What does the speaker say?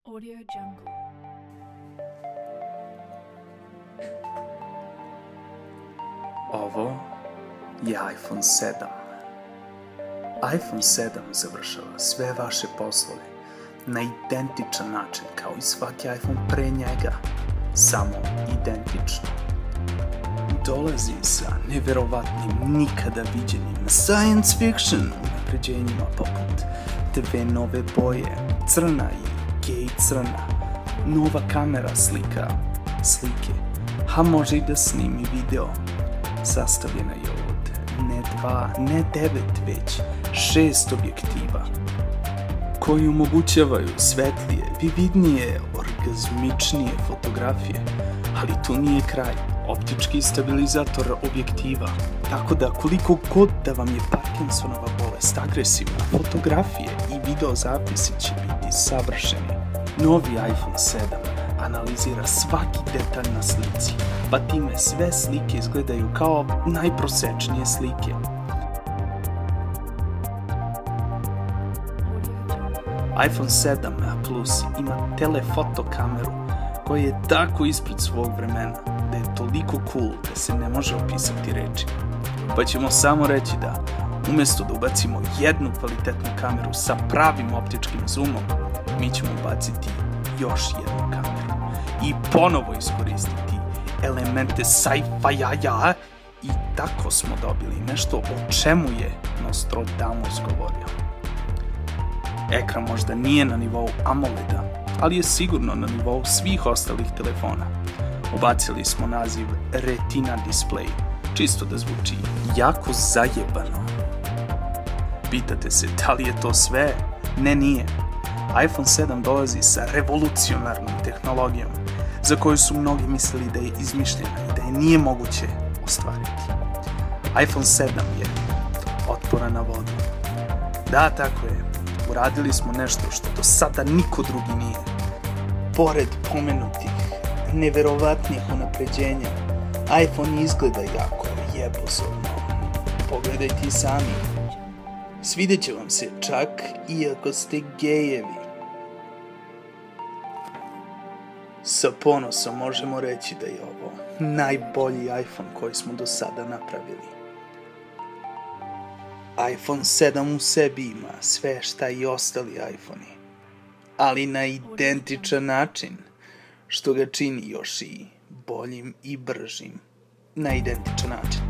Audio Jungle. Ovo je iPhone 7. iPhone 7 završava sve vaše poslove na identičan način kao i svaki iPhone pre njega, samo identično. Dolazi sa neverovatnim, nikada viđenim science fiction unapređenjima poput dve nove boje, crna i gej crna, nova kamera slike, a može i da snimi video. Sastavljena je od ne 2, ne 9, već 6 objektiva koji omogućavaju svetlije, vividnije, orgazmičnije fotografije, ali tu nije kraj. Optički stabilizator objektiva, tako da koliko god da vam je Parkinsonova bolest agresivna, fotografije i video zapisi će biti savršeni. Novi iPhone 7 analizira svaki detalj na slici, pa time sve slike izgledaju kao najprosečnije slike. iPhone 7 Plus ima telefoto kameru koja je tako ispred svog vremena da je toliko cool da se ne može opisati rečima. Pa ćemo samo reći da umjesto da ubacimo jednu kvalitetnu kameru sa pravim optičkim zoomom, mi ćemo ubaciti još jednu kameru i ponovo iskoristiti elemente sci-fi-ja i tako smo dobili nešto o čemu je Nostradamus govorio. Ekran možda nije na nivou AMOLED-a, ali je sigurno na nivou svih ostalih telefona. Ubacili smo naziv Retina Display, čisto da zvuči jako zajebano. Pitate se da li je to sve? Ne, nije. iPhone 7 dolazi sa revolucionarnom tehnologijom, za koju su mnogi mislili da je izmišljena i da je nije moguće ostvariti. iPhone 7 je otporan na vodu. Da, tako je. Uradili smo nešto što do sada niko drugi nije. Pored pomenutih neverovatnih unapređenja, iPhone izgleda jako jebozorno. Pogledajte i sami. Svidjet će vam se čak i ako ste gejevi. Sa ponosom možemo reći da je ovo najbolji iPhone koji smo do sada napravili. iPhone 7 u sebi ima sve šta i ostali iPhone-i, ali na identičan način, što ga čini još i boljim i bržim. Na identičan način.